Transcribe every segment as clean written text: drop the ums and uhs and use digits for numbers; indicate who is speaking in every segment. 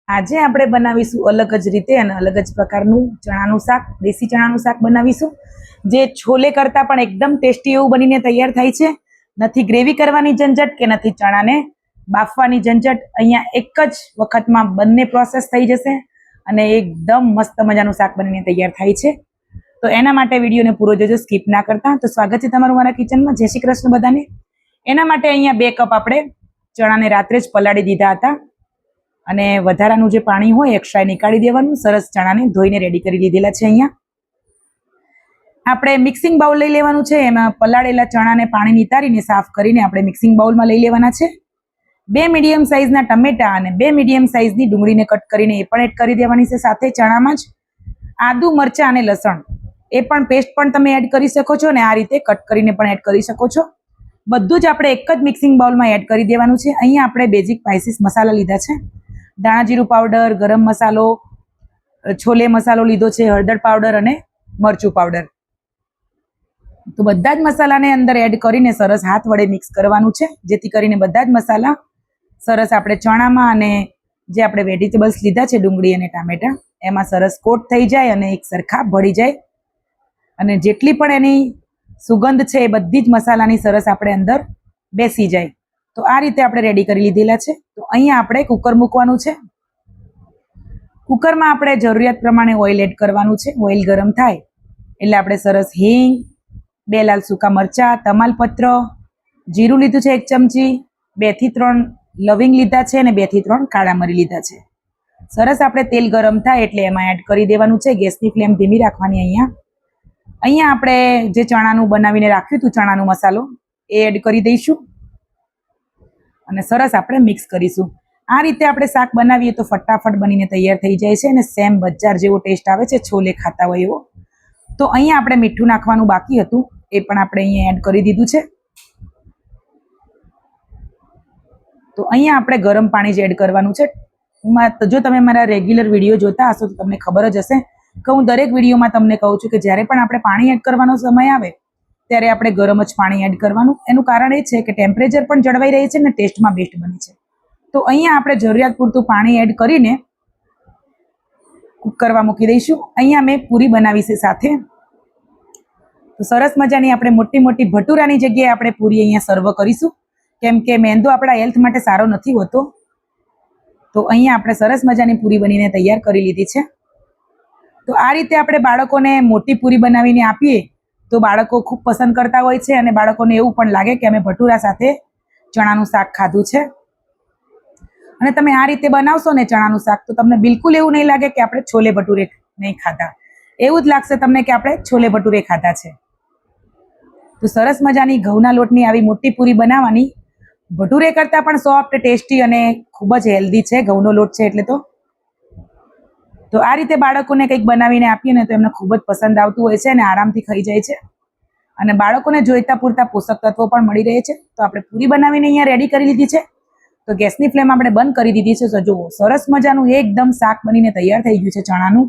Speaker 1: આજે આપણે બનાવીશું અલગ જ રીતે અને અલગ જ પ્રકારનું ચણાનું શાક, દેશી ચણાનું શાક બનાવીશું, જે છોલે કરતાં પણ એકદમ ટેસ્ટી એવું બનીને તૈયાર થાય છે. નથી ગ્રેવી કરવાની ઝંઝટ કે નથી ચણાને બાફવાની ઝંઝટ. અહીંયા એક જ વખતમાં બંને પ્રોસેસ થઈ જશે અને એકદમ મસ્ત મજાનું શાક બનીને તૈયાર થાય છે. તો એના માટે વિડીયોને પૂરો જોજો, સ્કીપ ના કરતા. તો સ્વાગત છે તમારું મારા કિચનમાં. જય શ્રી કૃષ્ણ બધાને. એના માટે અહીંયા 2 કપ આપણે ચણાને રાત્રે જ પલાળી દીધા હતા અને વધારાનું જે પાણી હોય એક્સ્ટ્રા નીકાળી દેવાનું. સરસ ચણાને ધોઈને રેડી કરી લીધેલા છે. અહીંયા આપણે મિક્સિંગ બાઉલ લઈ લેવાનું છે. એમાં પલાળેલા ચણાને પાણી નીતારીને સાફ કરીને આપણે મિક્સિંગ બાઉલમાં લઈ લેવાના છે. 2 મીડિયમ સાઇઝના ટમેટા અને 2 મીડિયમ સાઇઝની ડુંગળીને કટ કરીને એ પણ એડ કરી દેવાની છે. સાથે ચણામાં જ આદુ, મરચાં અને લસણ એ પણ પેસ્ટ પણ તમે એડ કરી શકો છો અને આ રીતે કટ કરીને પણ એડ કરી શકો છો. બધું જ આપણે એક જ મિક્સિંગ બાઉલમાં એડ કરી દેવાનું છે. અહીંયા આપણે બેઝિક સ્પાઇસીસ મસાલા લીધા છે. ધાણા જીરું પાવડર, ગરમ મસાલો, છોલે મસાલો લીધો છે, હળદર પાવડર અને મરચું પાવડર. તો બધા જ મસાલાને અંદર એડ કરીને સરસ હાથ વડે મિક્સ કરવાનું છે, જેથી કરીને બધા જ મસાલા સરસ આપણે ચણામાં અને જે આપણે વેજીટેબલ્સ લીધા છે ડુંગળી અને ટામેટા એમાં સરસ કોટ થઈ જાય અને એક સરખા ભળી જાય અને જેટલી પણ એની સુગંધ છે એ બધી જ મસાલાની સરસ આપણે અંદર બેસી જાય. તો આ રીતે આપણે રેડી કરી લીધેલા છે. તો અહીંયા આપણે કુકર મૂકવાનું છે. કુકરમાં આપણે જરૂરિયાત પ્રમાણે ઓઇલ એડ કરવાનું છે. ઓઇલ ગરમ થાય એટલે આપણે સરસ હિંગ, 2 લાલ સૂકા મરચાં, તમાલપત્ર, જીરું લીધું છે 1 ચમચી, 2 થી 3 લવિંગ લીધા છે અને 2 થી 3 કાળા મરી લીધા છે. સરસ આપણે તેલ ગરમ થાય એટલે એમાં એડ કરી દેવાનું છે. ગેસની ફ્લેમ ધીમી રાખવાની. અહીંયા આપણે જે ચણાનું બનાવીને રાખ્યું હતું ચણાનો મસાલો એ એડ કરી દઈશું અને સરસ આપણે મિક્સ કરીશું. આ રીતે આપણે શાક બનાવીએ તો ફટાફટ બનીને તૈયાર થઈ જાય છે અને સેમ બજાર જેવો ટેસ્ટ આવે છે, છોલે ખાતા હોય એવો. તો અહીંયા આપણે મીઠું નાખવાનું બાકી હતું, એ પણ આપણે અહીંયા એડ કરી દીધું છે. તો અહીંયા આપણે ગરમ પાણી જ એડ કરવાનું છે. જો તમે મારા રેગ્યુલર વિડીયો જોતા હશો તો તમને ખબર જ હશે કે હું દરેક વિડીયોમાં તમને કહું છું કે જ્યારે પણ આપણે પાણી એડ કરવાનો સમય આવે ત્યારે આપણે ગરમ જ પાણી એડ કરવાનું. એનું કારણ એ છે કે ટેમ્પરેચર પણ જળવાઈ રહે છે અને ટેસ્ટમાં બેસ્ટ બને છે. તો અહીંયા આપણે જરૂરિયાત પૂરતું પાણી એડ કરીને કુક કરવા મૂકી દઈશું. અહીંયા મેં પૂરી બનાવી છે સાથે. તો સરસ મજાની આપણે મોટી મોટી ભટુરાની જગ્યાએ આપણે પૂરી અહીંયા સર્વ કરીશું, કેમ કે મેંદો આપણા હેલ્થ માટે સારો નથી હોતો. તો અહીંયા આપણે સરસ મજાની પૂરી બનીને તૈયાર કરી લીધી છે. તો આ રીતે આપણે બાળકોને મોટી પૂરી બનાવીને આપીએ તો બાળકો ખૂબ પસંદ કરતા હોય છે અને બાળકોને એવું પણ લાગે કે અમે ભટુરા સાથે ચણાનું શાક ખાધું છે. અને તમે આ રીતે બનાવશો ને ચણાનું શાક તો તમને બિલકુલ એવું નહીં લાગે કે આપણે છોલે ભટુરે નહીં ખાધા. એવું જ લાગશે તમને કે આપણે છોલે ભટુરે ખાધા છે. તો સરસ મજાની ઘઉંના લોટની આવી મોટી પૂરી બનાવવાની. ભટુરે કરતાં પણ સોફ્ટ, ટેસ્ટી અને ખૂબ જ હેલ્ધી છે. ઘઉંનો લોટ છે એટલે તો આ રીતે બાળકોને કંઈક બનાવીને આપીએ ને તો એમને ખૂબ જ પસંદ આવતું હોય છે અને આરામથી ખાઈ જાય છે અને બાળકોને જોઈતા પૂરતા પોષક તત્વો પણ મળી રહે છે. તો આપણે પૂરી બનાવીને અહીંયા રેડી કરી લીધી છે. તો ગેસની ફ્લેમ આપણે બંધ કરી દીધી છે. તો જુઓ સરસ મજાનું એકદમ શાક બનીને તૈયાર થઈ ગયું છે ચણાનું.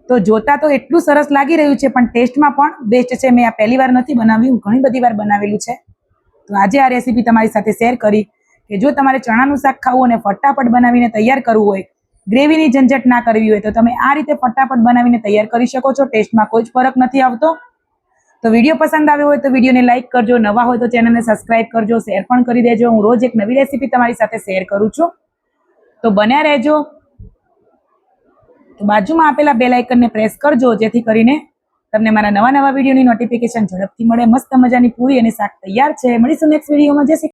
Speaker 1: તો જોતા તો એટલું સરસ લાગી રહ્યું છે પણ ટેસ્ટમાં પણ બેસ્ટ છે. મેં આ પહેલી વાર નથી બનાવ્યું, ઘણી બધી વાર બનાવેલું છે. તો આજે આ રેસીપી તમારી સાથે શેર કરી કે જો તમારે ચણાનું શાક ખાવું અને ફટાફટ બનાવીને તૈયાર કરવું હોય, ગ્રેવીની ઝંઝટ ના કરવી હોય તો તમે આ રીતે ફટાફટ બનાવીને તૈયાર કરી શકો છો. ટેસ્ટમાં કોઈ જ ફરક નથી આવતો. તો વિડીયો પસંદ આવ્યો હોય તો વિડીયોને લાઇક કરજો, નવા હોય તો ચેનલને સબસ્ક્રાઇબ કરજો, શેર પણ કરી દેજો. હું રોજ એક નવી રેસીપી તમારી સાથે શેર કરું છું, તો બન્યા રહેજો. તો બાજુમાં આપેલા બેલ આઇકનને પ્રેસ કરજો જેથી કરીને તમને મારા નવા વિડીયોની નોટિફિકેશન ઝડપથી મળે. મસ્ત મજાની પૂરી અને શાક તૈયાર છે. મળીશું નેક્સ્ટ વિડીયોમાં. જય શ્રી